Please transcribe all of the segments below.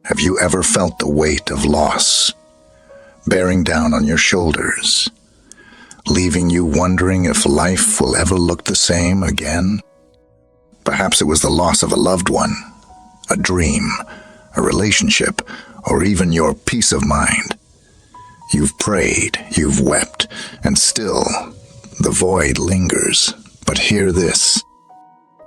Have you ever felt the weight of loss bearing down on your shoulders, leaving you wondering if life will ever look the same again? Perhaps it was the loss of a loved one, a dream, a relationship, or even your peace of mind. You've prayed, you've wept, and still the void lingers. But hear this: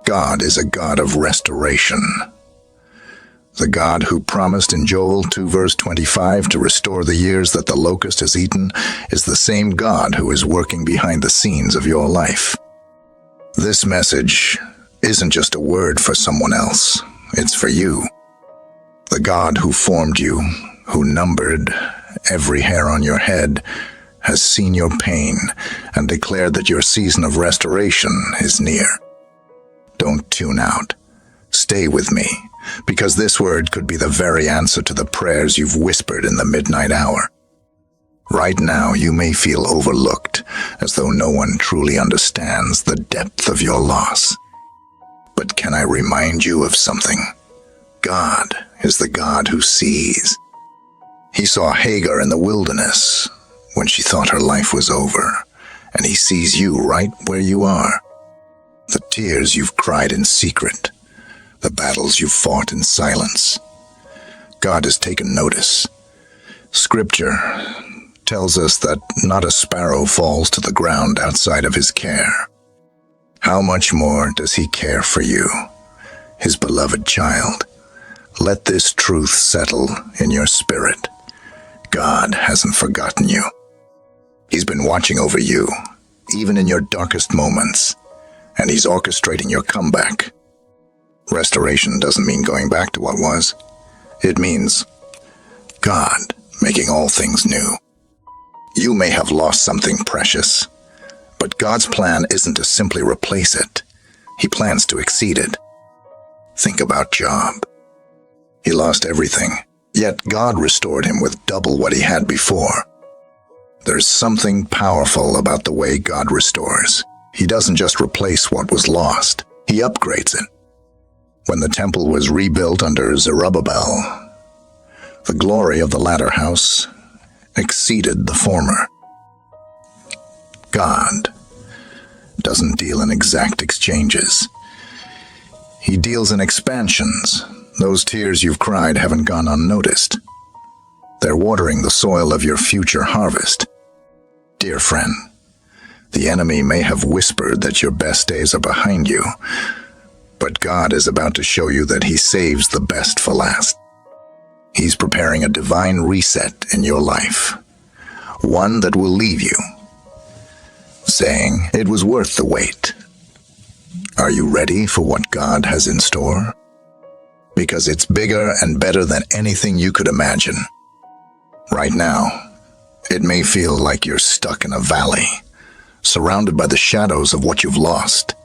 God is a God of restoration. The God who promised in Joel 2 verse 25 to restore the years that the locust has eaten is the same God who is working behind the scenes of your life. This message isn't just a word for someone else, it's for you. The God who formed you, who numbered every hair on your head, has seen your pain and declared that your season of restoration is near. Don't tune out. Stay with me, because this word could be the very answer to the prayers you've whispered in the midnight hour. Right now, you may feel overlooked, as though no one truly understands the depth of your loss. But can I remind you of something? God is the God who sees. He saw Hagar in the wilderness when she thought her life was over, and he sees you right where you are. The tears you've cried in secret, the battles you've fought in silence. God has taken notice. Scripture tells us that not a sparrow falls to the ground outside of his care. How much more does he care for you, his beloved child? Let this truth settle in your spirit. God hasn't forgotten you. He's been watching over you, even in your darkest moments, and he's orchestrating your comeback. Restoration doesn't mean going back to what was. It means God making all things new. You may have lost something precious, but God's plan isn't to simply replace it. He plans to exceed it. Think about Job. He lost everything, yet God restored him with double what he had before. There's something powerful about the way God restores. He doesn't just replace what was lost, he upgrades it. When the temple was rebuilt under Zerubbabel, the glory of the latter house exceeded the former. God doesn't deal in exact exchanges. He deals in expansions. Those tears you've cried haven't gone unnoticed. They're watering the soil of your future harvest. Dear friend, the enemy may have whispered that your best days are behind you, but God is about to show you that he saves the best for last. He's preparing a divine reset in your life, one that will leave you saying it was worth the wait. Are you ready for what God has in store? Because it's bigger and better than anything you could imagine. Right now, it may feel like you're stuck in a valley, surrounded by the shadows of what you've lost.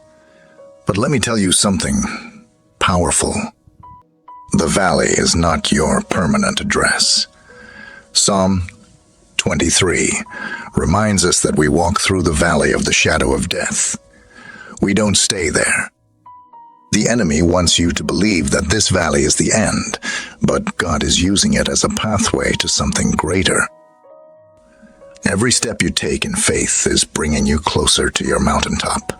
But let me tell you something powerful. The valley is not your permanent address. Psalm 23 reminds us that we walk through the valley of the shadow of death. We don't stay there. The enemy wants you to believe that this valley is the end, but God is using it as a pathway to something greater. Every step you take in faith is bringing you closer to your mountaintop.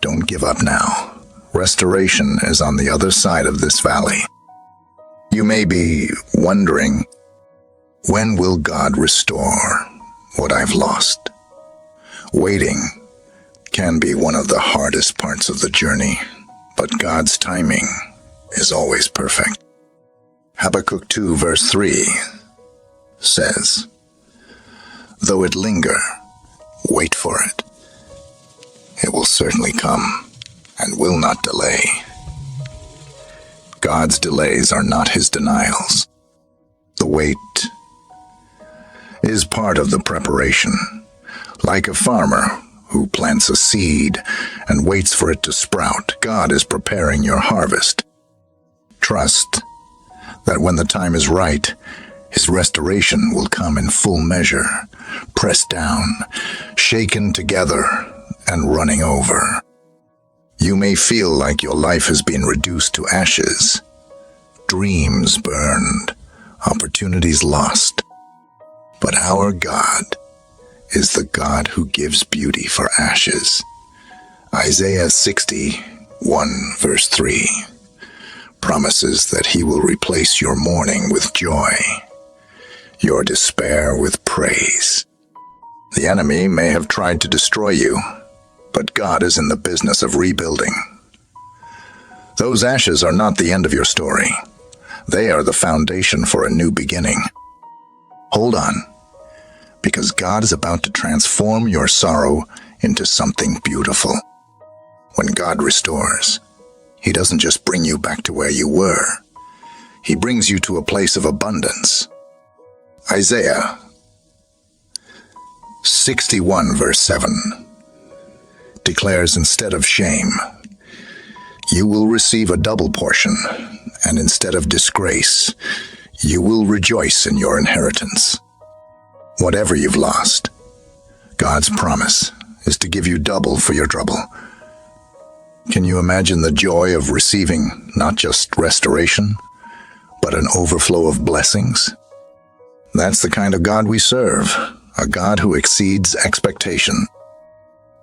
Don't give up now. Restoration is on the other side of this valley. You may be wondering, when will God restore what I've lost? Waiting can be one of the hardest parts of the journey, but God's timing is always perfect. Habakkuk 2 verse 3 says, "Though it linger, wait for it. It will certainly come and will not delay." God's delays are not his denials. The wait is part of the preparation. Like a farmer who plants a seed and waits for it to sprout, God is preparing your harvest. Trust that when the time is right, his restoration will come in full measure, pressed down, shaken together, and running over. You may feel like your life has been reduced to ashes, dreams burned, opportunities lost. But our God is the God who gives beauty for ashes. Isaiah 61 verse 3 promises that he will replace your mourning with joy, your despair with praise. The enemy may have tried to destroy you, but God is in the business of rebuilding. Those ashes are not the end of your story. They are the foundation for a new beginning. Hold on, because God is about to transform your sorrow into something beautiful. When God restores, he doesn't just bring you back to where you were. He brings you to a place of abundance. Isaiah 61 verse 7 declares, instead of shame, you will receive a double portion, and instead of disgrace, you will rejoice in your inheritance. Whatever you've lost, God's promise is to give you double for your trouble. Can you imagine the joy of receiving not just restoration, but an overflow of blessings? That's the kind of God we serve, a God who exceeds expectation.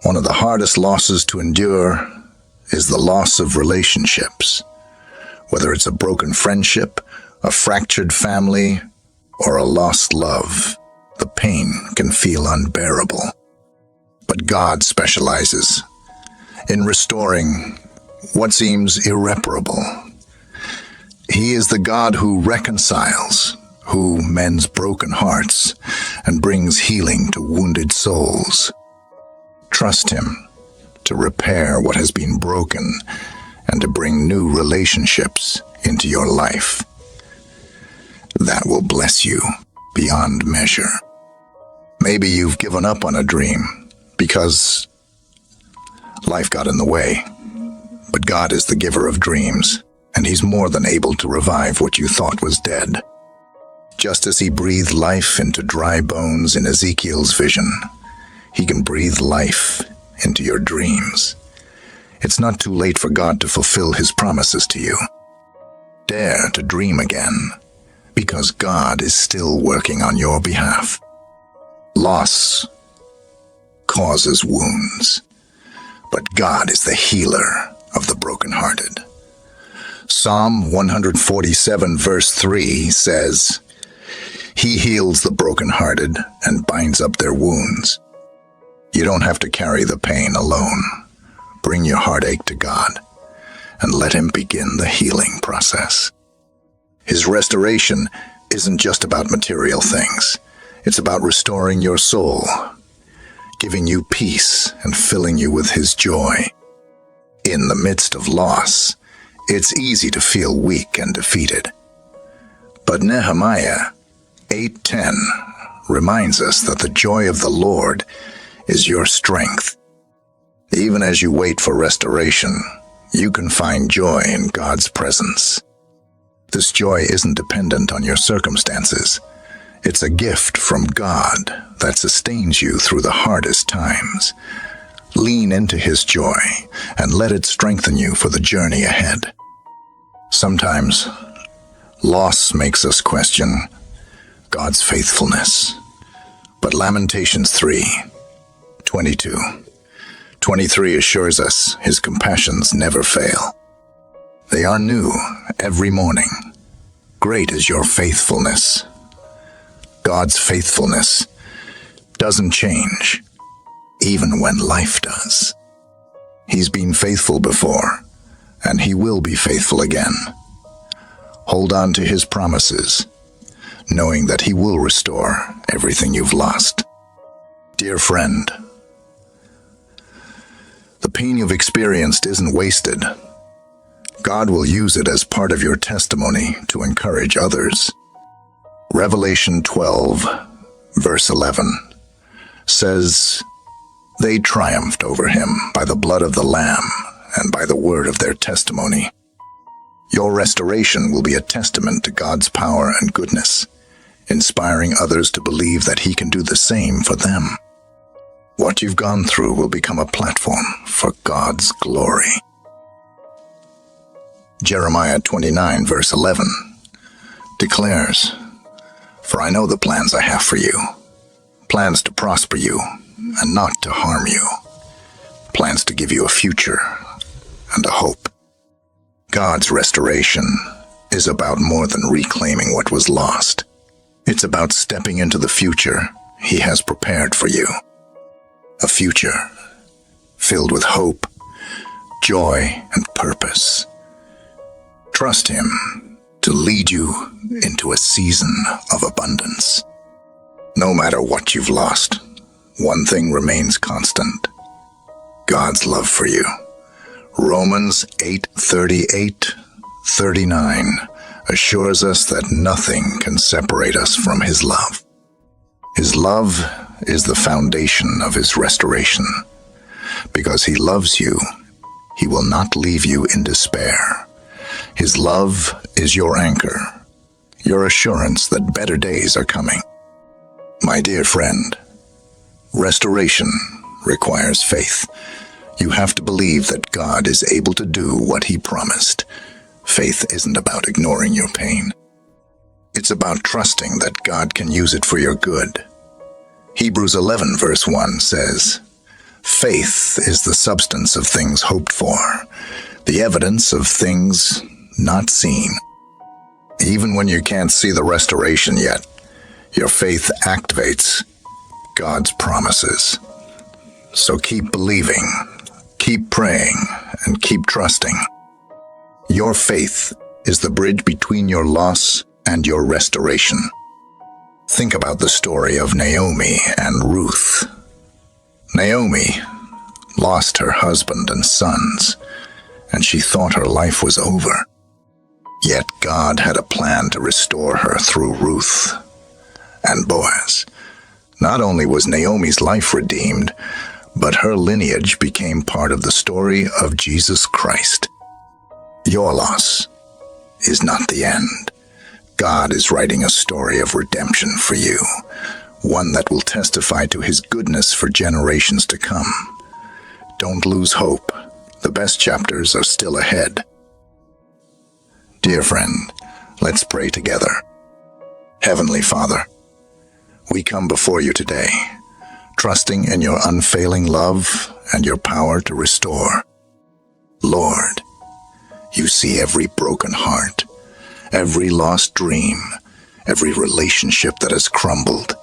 One of the hardest losses to endure is the loss of relationships. Whether it's a broken friendship, a fractured family, or a lost love, the pain can feel unbearable. But God specializes in restoring what seems irreparable. He is the God who reconciles, who mends broken hearts and brings healing to wounded souls. Trust him to repair what has been broken and to bring new relationships into your life. That will bless you beyond measure. Maybe you've given up on a dream because life got in the way. But God is the giver of dreams, and he's more than able to revive what you thought was dead. Just as he breathed life into dry bones in Ezekiel's vision, he can breathe life into your dreams. It's not too late for God to fulfill his promises to you. Dare to dream again, because God is still working on your behalf. Loss causes wounds, but God is the healer of the brokenhearted. Psalm 147 verse 3 says, he heals the brokenhearted and binds up their wounds. You don't have to carry the pain alone. Bring your heartache to God and let him begin the healing process. His restoration isn't just about material things. It's about restoring your soul, giving you peace and filling you with his joy. In the midst of loss, it's easy to feel weak and defeated. But Nehemiah 8:10 reminds us that the joy of the Lord is your strength. Even as you wait for restoration, you can find joy in God's presence. This joy isn't dependent on your circumstances. It's a gift from God that sustains you through the hardest times. Lean into his joy and let it strengthen you for the journey ahead. Sometimes, loss makes us question God's faithfulness. But Lamentations 3:22-23 assures us his compassions never fail. They are new every morning. Great is your faithfulness. God's faithfulness doesn't change, even when life does. He's been faithful before, and he will be faithful again. Hold on to his promises, knowing that he will restore everything you've lost. Dear friend, the pain you've experienced isn't wasted. God will use it as part of your testimony to encourage others. Revelation 12, verse 11, says, they triumphed over him by the blood of the Lamb and by the word of their testimony. Your restoration will be a testament to God's power and goodness, inspiring others to believe that he can do the same for them. What you've gone through will become a platform for God's glory. Jeremiah 29, verse 11 declares, "For I know the plans I have for you, plans to prosper you and not to harm you, plans to give you a future and a hope." God's restoration is about more than reclaiming what was lost. It's about stepping into the future He has prepared for you. A future filled with hope, joy, and purpose. Trust Him to lead you into a season of abundance. No matter what you've lost, one thing remains constant: God's love for you. Romans 8:38-39 assures us that nothing can separate us from His love. His love is the foundation of His restoration. Because He loves you, He will not leave you in despair. His love is your anchor, your assurance that better days are coming. My dear friend, restoration requires faith. You have to believe that God is able to do what He promised. Faith isn't about ignoring your pain. It's about trusting that God can use it for your good. Hebrews 11 verse 1 says, "Faith is the substance of things hoped for, the evidence of things not seen." Even when you can't see the restoration yet, your faith activates God's promises. So keep believing, keep praying, and keep trusting. Your faith is the bridge between your loss and your restoration. Think about the story of Naomi and Ruth. Naomi lost her husband and sons, and she thought her life was over. Yet God had a plan to restore her through Ruth and Boaz. Not only was Naomi's life redeemed, but her lineage became part of the story of Jesus Christ. Your loss is not the end. God is writing a story of redemption for you, one that will testify to His goodness for generations to come. Don't lose hope. The best chapters are still ahead. Dear friend, let's pray together. Heavenly Father, we come before you today, trusting in your unfailing love and your power to restore. Lord, you see every broken heart, every lost dream, every relationship that has crumbled,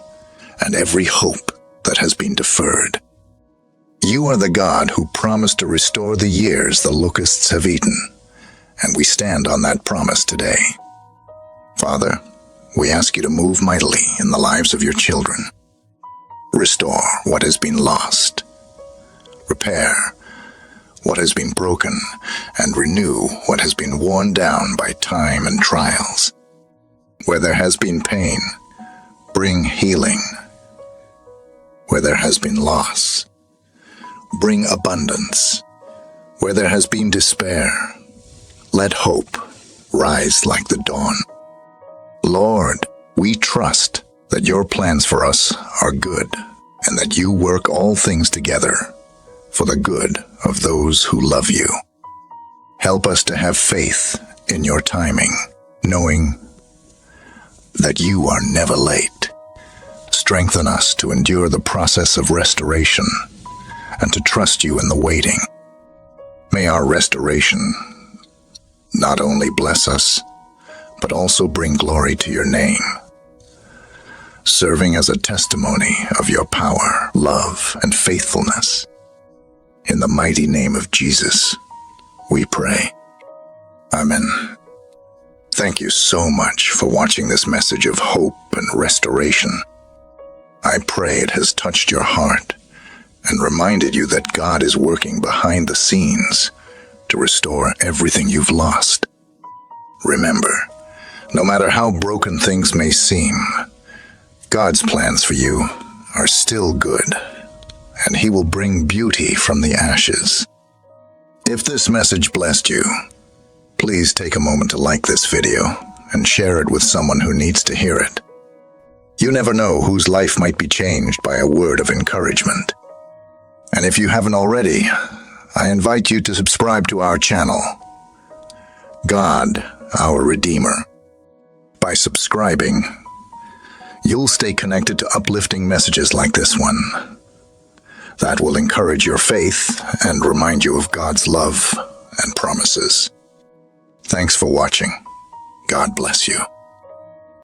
and every hope that has been deferred. You are the God who promised to restore the years the locusts have eaten, and we stand on that promise today. Father, we ask you to move mightily in the lives of your children. Restore what has been lost. Repair what has been broken, and renew what has been worn down by time and trials. Where there has been pain, bring healing. Where there has been loss, bring abundance. Where there has been despair, let hope rise like the dawn. Lord, we trust that your plans for us are good, and that you work all things together for the good of those who love you. Help us to have faith in your timing, knowing that you are never late. Strengthen us to endure the process of restoration and to trust you in the waiting. May our restoration not only bless us, but also bring glory to your name, serving as a testimony of your power, love, and faithfulness. In the mighty name of Jesus, we pray. Amen. Thank you so much for watching this message of hope and restoration. I pray it has touched your heart and reminded you that God is working behind the scenes to restore everything you've lost. Remember, no matter how broken things may seem, God's plans for you are still good, and He will bring beauty from the ashes. If this message blessed you, please take a moment to like this video and share it with someone who needs to hear it. You never know whose life might be changed by a word of encouragement. And if you haven't already, I invite you to subscribe to our channel, God, our Redeemer. By subscribing, you'll stay connected to uplifting messages like this one that will encourage your faith and remind you of God's love and promises. Thanks for watching. God bless you.